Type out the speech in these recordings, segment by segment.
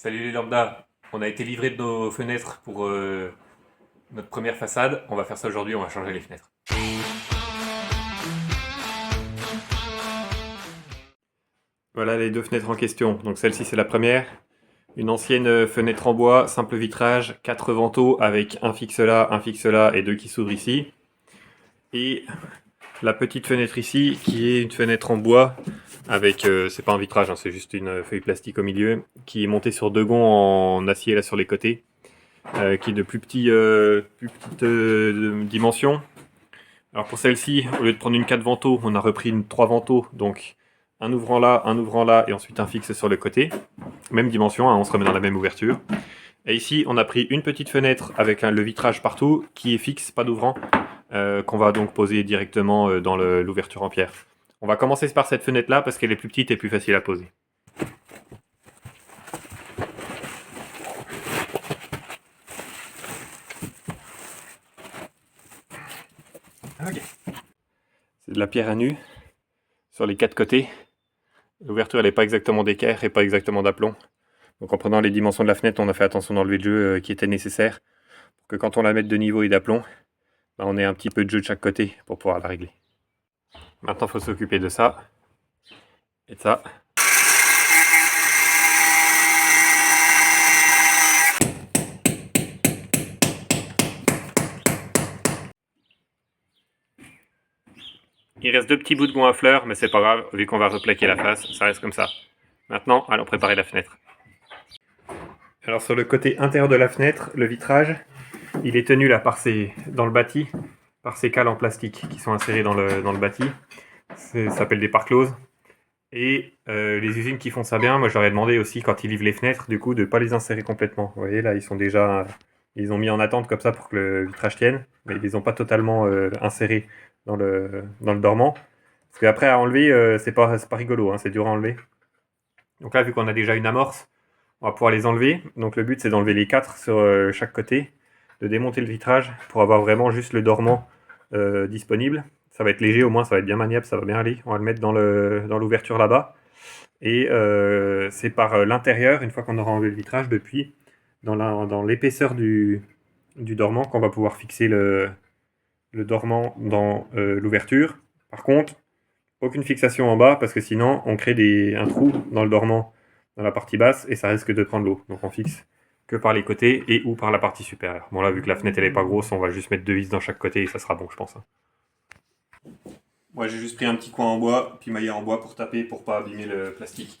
Salut les lambda, on a été livré de nos fenêtres pour notre première façade. On va faire ça aujourd'hui, on va changer les fenêtres. Voilà les deux fenêtres en question. Donc celle-ci c'est la première. Une ancienne fenêtre en bois, simple vitrage, 4 vantaux avec un fixe là et deux qui s'ouvrent ici. Et la petite fenêtre ici qui est une fenêtre en bois avec, c'est pas un vitrage, hein, c'est juste une feuille plastique au milieu, qui est montée sur deux gonds en acier là sur les côtés. Qui est de plus petites dimensions. Alors pour celle-ci, au lieu de prendre une 4 vantaux, on a repris une 3 vantaux, donc un ouvrant là, et ensuite un fixe sur le côté. Même dimension, hein, on se remet dans la même ouverture. Et ici, on a pris une petite fenêtre avec le vitrage partout, qui est fixe, pas d'ouvrant, qu'on va donc poser directement dans l'ouverture en pierre. On va commencer par cette fenêtre-là, parce qu'elle est plus petite et plus facile à poser. Ok. C'est de la pierre à nu sur les 4 côtés. L'ouverture elle n'est pas exactement d'équerre et pas exactement d'aplomb. Donc en prenant les dimensions de la fenêtre, on a fait attention d'enlever le jeu qui était nécessaire pour que quand on la mette de niveau et d'aplomb, on ait un petit peu de jeu de chaque côté pour pouvoir la régler. Maintenant il faut s'occuper de ça et de ça. Il reste deux petits bouts de gond à fleurs, mais c'est pas grave, vu qu'on va replaquer la face, ça reste comme ça. Maintenant, allons préparer la fenêtre. Alors sur le côté intérieur de la fenêtre, le vitrage, il est tenu là dans le bâti, par ces cales en plastique qui sont insérées dans le bâti. Ça s'appelle des pare-closes. Et les usines qui font ça bien, moi je leur ai demandé aussi quand ils livrent les fenêtres, du coup, de ne pas les insérer complètement. Vous voyez là, ils ont mis en attente comme ça pour que le vitrage tienne, mais ils les ont pas totalement insérés dans le dormant. Parce qu'après à enlever, c'est pas rigolo, hein, c'est dur à enlever. Donc là, vu qu'on a déjà une amorce, on va pouvoir les enlever. Donc le but c'est d'enlever les 4 sur chaque côté, de démonter le vitrage pour avoir vraiment juste le dormant disponible. Ça va être léger, au moins ça va être bien maniable, ça va bien aller. On va le mettre dans l'ouverture là-bas. Et c'est par l'intérieur, une fois qu'on aura enlevé le vitrage, depuis, dans l'épaisseur du dormant, qu'on va pouvoir fixer le dormant dans l'ouverture. Par contre, aucune fixation en bas, parce que sinon on crée un trou dans le dormant, dans la partie basse, et ça risque de prendre l'eau. Donc on fixe que par les côtés et ou par la partie supérieure. Bon là, vu que la fenêtre elle est pas grosse, on va juste mettre 2 vis dans chaque côté et ça sera bon, je pense. Moi j'ai juste pris un petit coin en bois, puis maillé en bois pour taper, pour pas abîmer le plastique.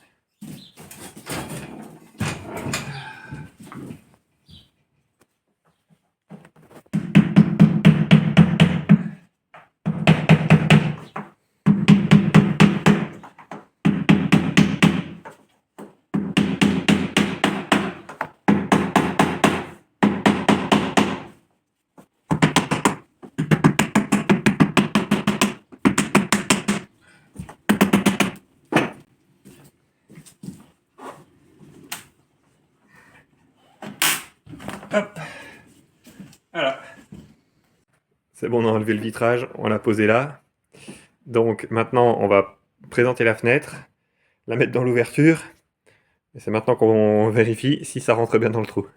Hop, voilà. C'est bon, on a enlevé le vitrage, on l'a posé là. Donc maintenant, on va présenter la fenêtre, la mettre dans l'ouverture. Et c'est maintenant qu'on vérifie si ça rentre bien dans le trou.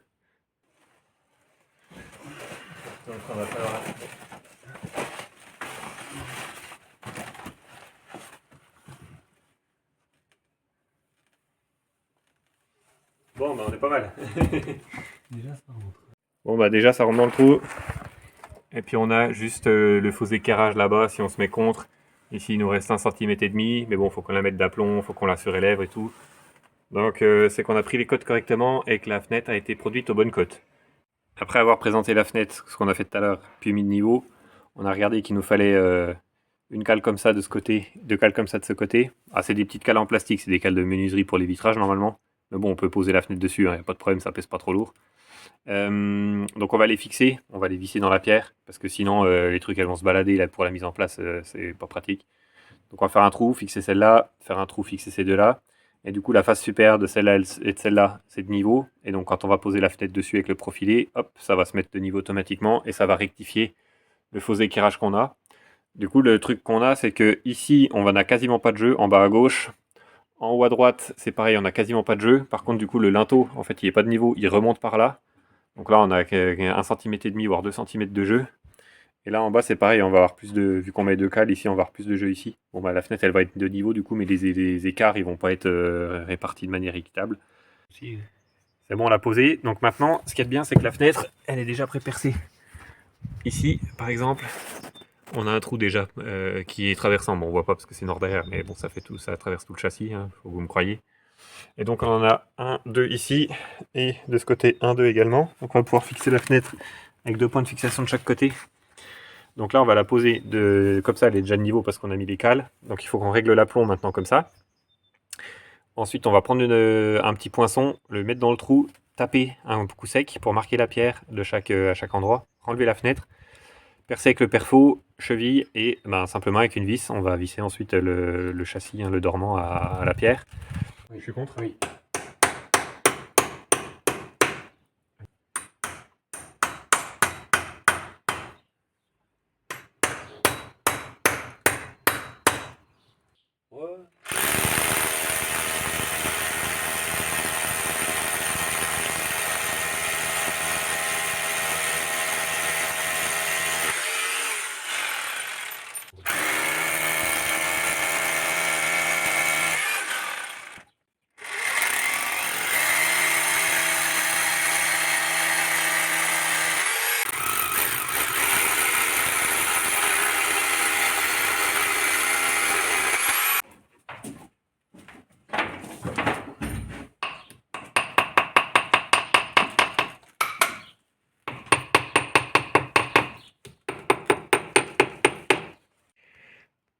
Bon, bah on est pas mal. Déjà, ça rentre. Bon, bah déjà ça rentre dans le trou. Et puis on a juste le faux éclairage là-bas si on se met contre. Ici il nous reste 1,5 cm, mais bon, faut qu'on la mette d'aplomb, faut qu'on la surélève et tout. Donc c'est qu'on a pris les cotes correctement et que la fenêtre a été produite aux bonnes cotes. Après avoir présenté la fenêtre, ce qu'on a fait tout à l'heure, puis mis de niveau, on a regardé qu'il nous fallait une cale comme ça de ce côté, deux cales comme ça de ce côté. Ah, c'est des petites cales en plastique, c'est des cales de menuiserie pour les vitrages normalement. Mais bon, on peut poser la fenêtre dessus, y a pas de problème, ça pèse pas trop lourd. Donc on va les fixer, on va les visser dans la pierre, parce que sinon les trucs elles vont se balader là, pour la mise en place, c'est pas pratique. Donc on va faire un trou, fixer celle-là, faire un trou, fixer ces deux-là. Et du coup la face supérieure de celle-là et de celle-là, c'est de niveau. Et donc quand on va poser la fenêtre dessus avec le profilé, hop, ça va se mettre de niveau automatiquement et ça va rectifier le faux éclairage qu'on a. Du coup le truc qu'on a, c'est que ici on n'a quasiment pas de jeu, en bas à gauche. En haut à droite, c'est pareil, on n'a quasiment pas de jeu. Par contre, du coup, le linteau, en fait, il n'est pas de niveau, il remonte par là. Donc là, on a 1,5 cm, voire 2 cm de jeu. Et là, en bas, c'est pareil, on va avoir plus de... Vu qu'on met 2 cales ici, on va avoir plus de jeu ici. Bon, bah, la fenêtre, elle va être de niveau, du coup, mais les écarts, ils vont pas être répartis de manière équitable. C'est bon, on l'a posé. Donc maintenant, ce qui est bien, c'est que la fenêtre, elle est déjà pré-percée. Ici, par exemple, on a un trou déjà qui est traversant. Bon, on voit pas parce que c'est nord derrière, mais bon, ça fait tout, ça traverse tout le châssis, hein, faut que vous me croyez. Et donc on en a un, deux ici, et de ce côté un, deux également. Donc on va pouvoir fixer la fenêtre avec 2 points de fixation de chaque côté. Donc là on va la poser comme ça, elle est déjà de niveau parce qu'on a mis les cales. Donc il faut qu'on règle l'aplomb maintenant comme ça. Ensuite on va prendre un petit poinçon, le mettre dans le trou, taper un coup sec pour marquer la pierre à chaque endroit, enlever la fenêtre, percer avec le perfo, cheville et simplement avec une vis, on va visser ensuite le châssis, hein, le dormant à la pierre. Je suis contre, oui.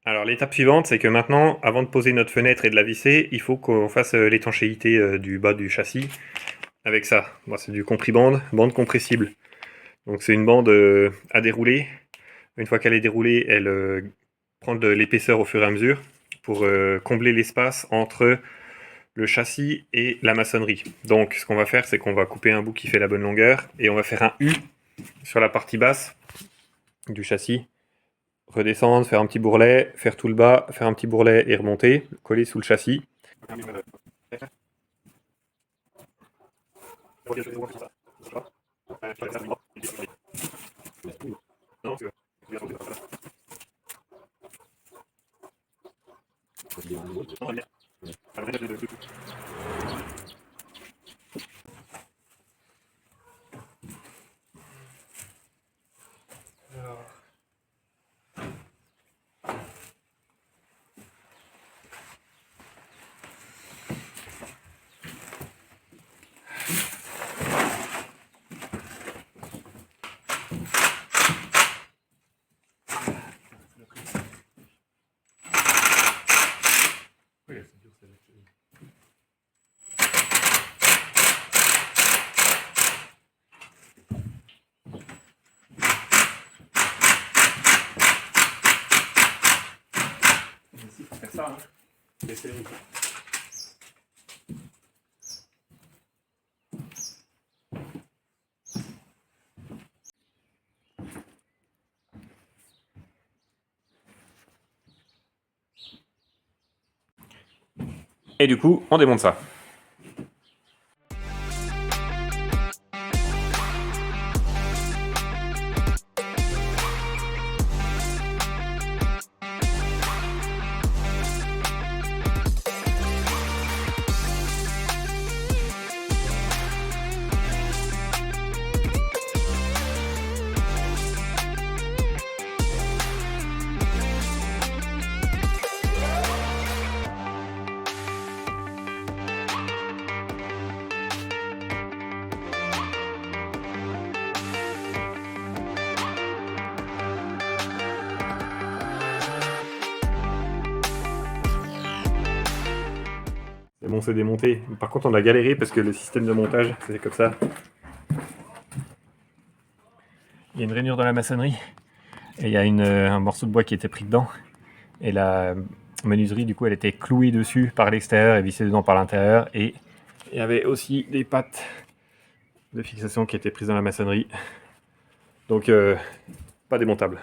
Alors l'étape suivante, c'est que maintenant, avant de poser notre fenêtre et de la visser, il faut qu'on fasse l'étanchéité du bas du châssis avec ça. Bon, c'est du compribande, bande compressible. Donc c'est une bande à dérouler. Une fois qu'elle est déroulée, elle prend de l'épaisseur au fur et à mesure pour combler l'espace entre le châssis et la maçonnerie. Donc ce qu'on va faire, c'est qu'on va couper un bout qui fait la bonne longueur et on va faire un U sur la partie basse du châssis. Redescendre, faire un petit bourrelet, faire tout le bas, faire un petit bourrelet et remonter, coller sous le châssis. Faire ça, hein. Et du coup, on démonte ça. C'est bon, c'est démonté. Par contre, on a galéré parce que le système de montage, c'est comme ça. Il y a une rainure dans la maçonnerie et il y a un morceau de bois qui était pris dedans. Et la menuiserie, du coup, elle était clouée dessus par l'extérieur et vissée dedans par l'intérieur. Et il y avait aussi des pattes de fixation qui étaient prises dans la maçonnerie. Donc, pas démontable.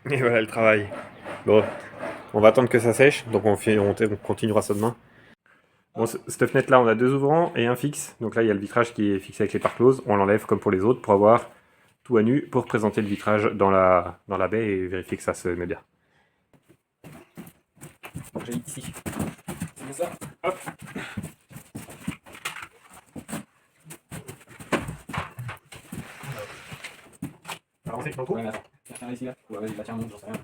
Et voilà le travail. Bon, on va attendre que ça sèche, donc on continuera ça demain. Bon, cette fenêtre-là, on a 2 ouvrants et un fixe. Donc là, il y a le vitrage qui est fixé avec les parts closes. On l'enlève comme pour les autres pour avoir tout à nu pour présenter le vitrage dans la baie et vérifier que ça se met bien. J'ai ici. C'est ça. Hop. Alors, on sait que dans le trou. Ouais, mais attends. Tiens, ici là. Ouais, vas-y, bah tiens, monte, j'en sais rien.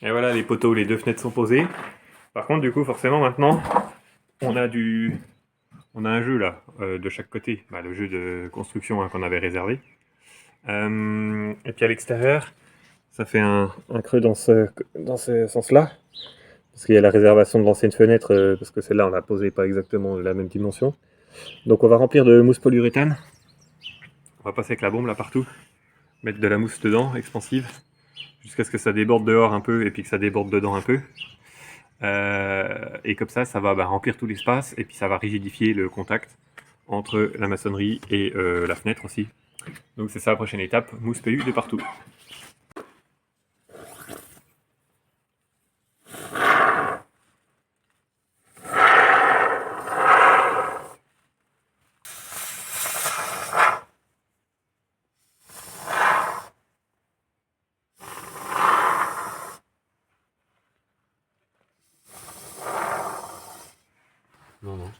Et voilà, les poteaux, les 2 fenêtres sont posées. Par contre, du coup, forcément, maintenant, on a un jeu là, de chaque côté. Bah, le jeu de construction qu'on avait réservé. Et puis à l'extérieur, ça fait un creux dans ce sens-là. Parce qu'il y a la réservation de l'ancienne fenêtre, parce que celle-là, on l'a posée pas exactement de la même dimension. Donc on va remplir de mousse polyuréthane. On va passer avec la bombe là partout. Mettre de la mousse dedans, expansive. Jusqu'à ce que ça déborde dehors un peu et puis que ça déborde dedans un peu. Et comme ça va remplir tout l'espace et puis ça va rigidifier le contact entre la maçonnerie et la fenêtre aussi. Donc c'est ça la prochaine étape, mousse PU de partout. Non, non.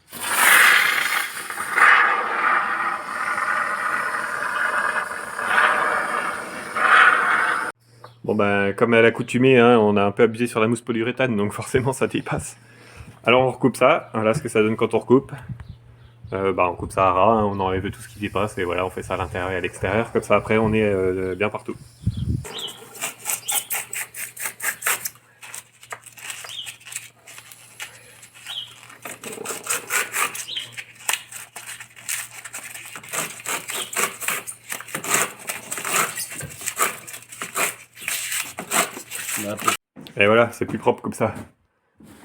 Bon ben comme à l'accoutumée, hein, on a un peu abusé sur la mousse polyuréthane, donc forcément ça dépasse. Alors on recoupe ça, voilà ce que ça donne quand on recoupe. On coupe ça à ras, hein, on enlève tout ce qui dépasse et voilà on fait ça à l'intérieur et à l'extérieur, comme ça après on est bien partout. Là, Et voilà, c'est plus propre comme ça.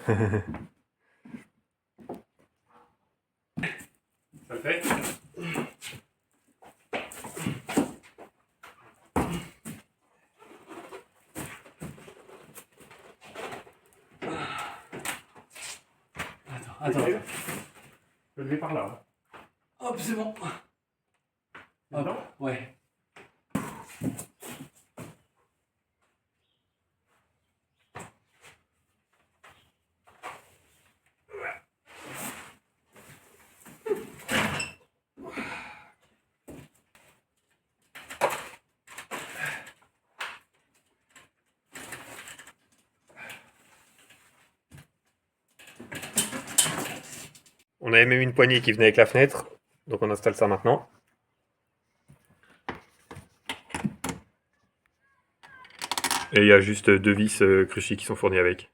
Ça le fait? attends. Je le lever par là. Hop, c'est bon. Hop, ouais. On avait même une poignée qui venait avec la fenêtre, donc on installe ça maintenant. Et il y a juste 2 vis Cruchy qui sont fournies avec.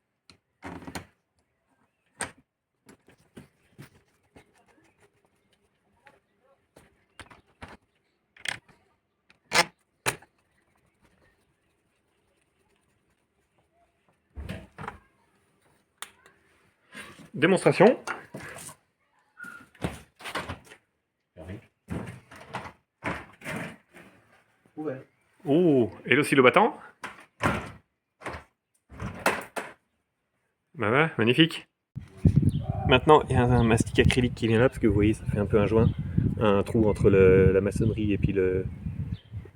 Démonstration. Ouais. Oh, et l'oscillo battant. Bah voilà, magnifique. Maintenant, il y a un mastic acrylique qui vient là, parce que vous voyez, ça fait un peu un joint, un trou entre la maçonnerie et puis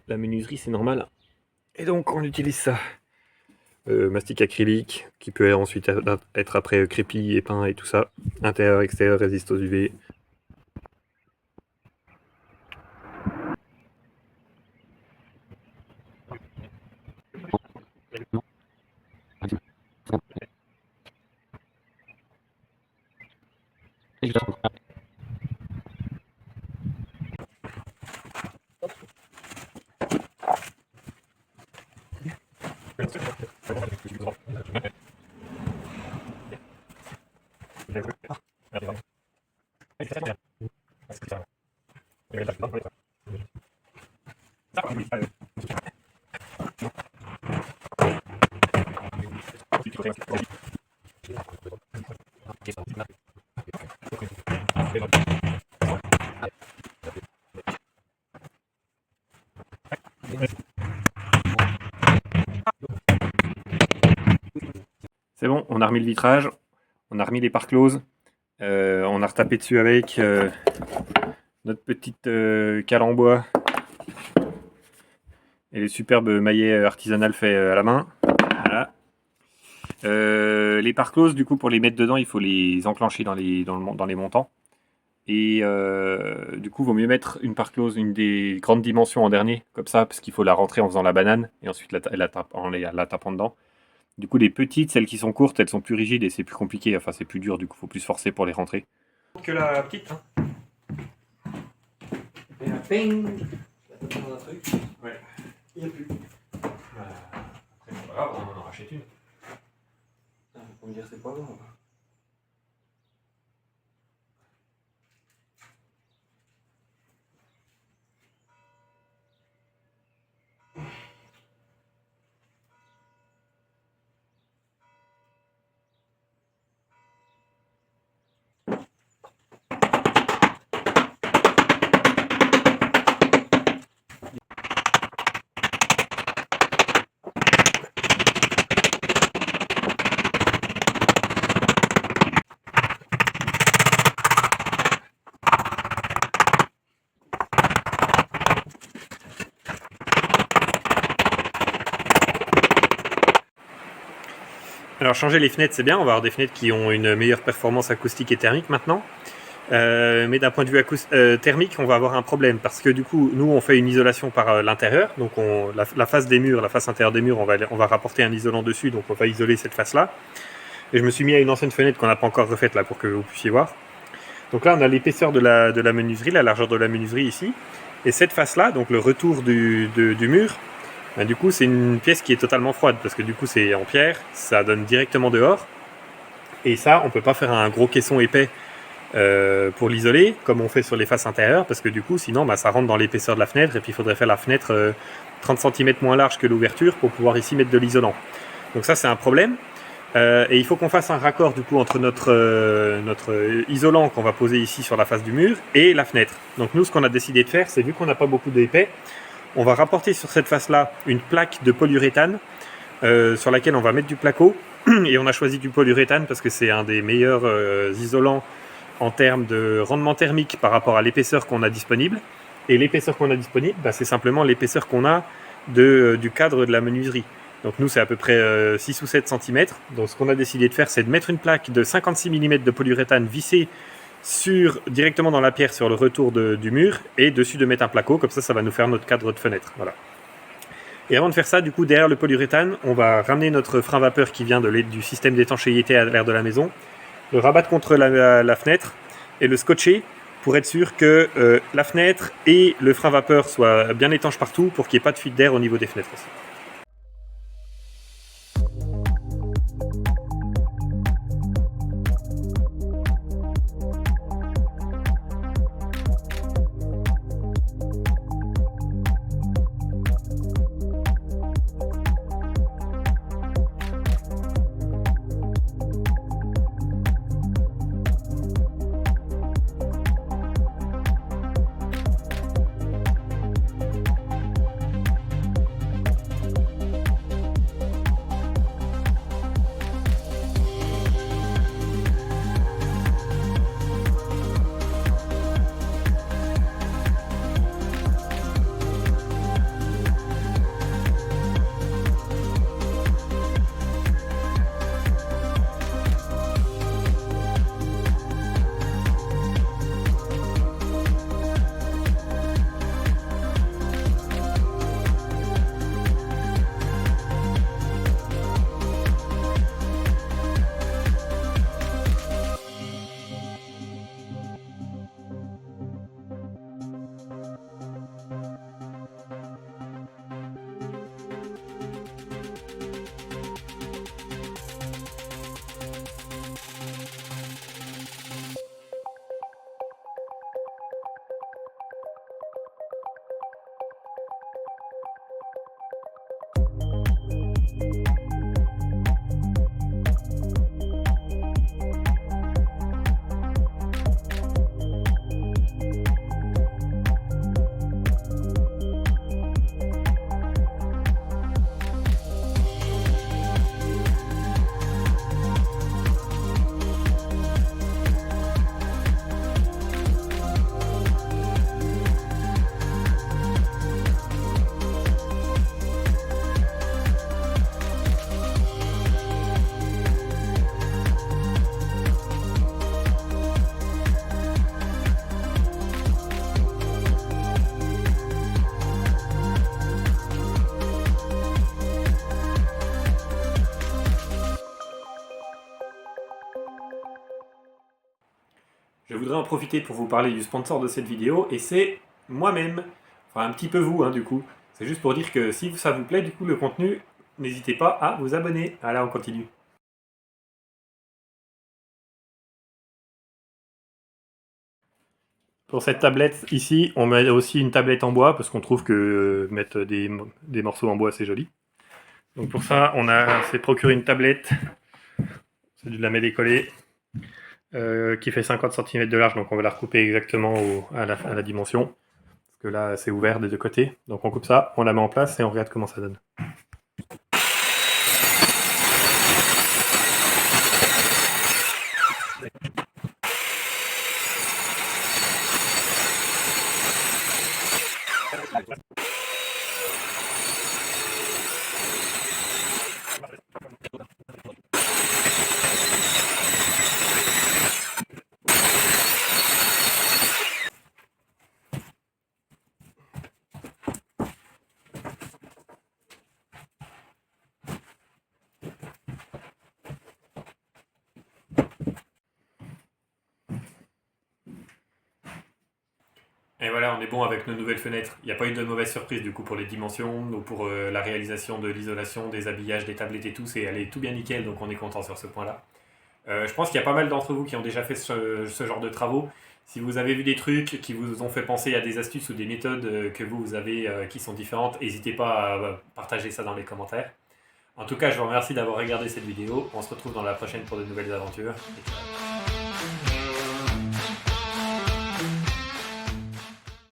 la menuiserie, c'est normal. Et donc, on utilise ça. Mastic acrylique, qui peut ensuite être après crépi et peint et tout ça. Intérieur, extérieur, résiste aux UV. C'est bon, on a remis le vitrage, on a remis les pare closes, on a retapé dessus avec notre petite cale en bois et les superbes maillets artisanales faits à la main. Voilà. Les pare closes, du coup, pour les mettre dedans, il faut les enclencher dans les montants. Et du coup, il vaut mieux mettre une pare close, une des grandes dimensions en dernier, comme ça, parce qu'il faut la rentrer en faisant la banane et ensuite la tapant dedans. Du coup, les petites, celles qui sont courtes, elles sont plus rigides et c'est plus compliqué. Enfin, c'est plus dur, du coup, il faut plus forcer pour les rentrer. Que la petite, hein. Et un ping. T'as besoin d'un truc? Ouais. Il n'y a plus. Après, c'est pas grave, on en rachète une. Ah, faut me dire c'est pas bon. Alors changer les fenêtres c'est bien, on va avoir des fenêtres qui ont une meilleure performance acoustique et thermique maintenant. Mais d'un point de vue thermique, on va avoir un problème parce que du coup, nous on fait une isolation par l'intérieur, donc la face des murs, la face intérieure des murs, on va rapporter un isolant dessus, donc on va isoler cette face-là. Et je me suis mis à une ancienne fenêtre qu'on n'a pas encore refaite là pour que vous puissiez voir. Donc là on a l'épaisseur de la menuiserie, la largeur de la menuiserie ici, et cette face-là, donc le retour du mur. Ben, du coup, c'est une pièce qui est totalement froide parce que du coup, c'est en pierre, ça donne directement dehors. Et ça, on peut pas faire un gros caisson épais pour l'isoler comme on fait sur les faces intérieures parce que du coup, sinon, ben, ça rentre dans l'épaisseur de la fenêtre et puis il faudrait faire la fenêtre 30 cm moins large que l'ouverture pour pouvoir ici mettre de l'isolant. Donc ça, c'est un problème. Et il faut qu'on fasse un raccord du coup entre notre isolant qu'on va poser ici sur la face du mur et la fenêtre. Donc nous, ce qu'on a décidé de faire, c'est vu qu'on n'a pas beaucoup d'épais, on va rapporter sur cette face-là une plaque de polyuréthane sur laquelle on va mettre du placo. Et on a choisi du polyuréthane parce que c'est un des meilleurs isolants en termes de rendement thermique par rapport à l'épaisseur qu'on a disponible. Et l'épaisseur qu'on a disponible, bah, c'est simplement l'épaisseur qu'on a du cadre de la menuiserie. Donc nous, c'est à peu près 6 ou 7 cm. Donc ce qu'on a décidé de faire, c'est de mettre une plaque de 56 mm de polyuréthane vissée directement dans la pierre sur le retour du mur et dessus de mettre un placo, comme ça va nous faire notre cadre de fenêtre. Voilà. Et avant de faire ça, du coup, derrière le polyuréthane, on va ramener notre frein vapeur qui vient du système d'étanchéité à l'air de la maison, le rabattre contre la fenêtre et le scotcher pour être sûr que la fenêtre et le frein vapeur soient bien étanches partout pour qu'il n'y ait pas de fuite d'air au niveau des fenêtres aussi. Je voudrais en profiter pour vous parler du sponsor de cette vidéo, et c'est moi-même. Enfin, un petit peu vous, hein, du coup. C'est juste pour dire que si ça vous plaît, du coup, le contenu, n'hésitez pas à vous abonner. Allez, on continue. Pour cette tablette ici, on met aussi une tablette en bois, parce qu'on trouve que mettre des morceaux en bois, c'est joli. Donc pour ça, on s'est procuré une tablette, c'est du lamellé collé, qui fait 50 cm de large, donc on va la recouper exactement à la dimension. Parce que là, c'est ouvert des deux côtés. Donc on coupe ça, on la met en place et on regarde comment ça donne. Et voilà, on est bon avec nos nouvelles fenêtres. Il n'y a pas eu de mauvaise surprise du coup pour les dimensions ou pour la réalisation de l'isolation, des habillages, des tablettes et tout. Elle est tout bien nickel, donc on est content sur ce point-là. Je pense qu'il y a pas mal d'entre vous qui ont déjà fait ce genre de travaux. Si vous avez vu des trucs qui vous ont fait penser à des astuces ou des méthodes que vous avez qui sont différentes, n'hésitez pas à partager ça dans les commentaires. En tout cas, je vous remercie d'avoir regardé cette vidéo. On se retrouve dans la prochaine pour de nouvelles aventures. Et ciao.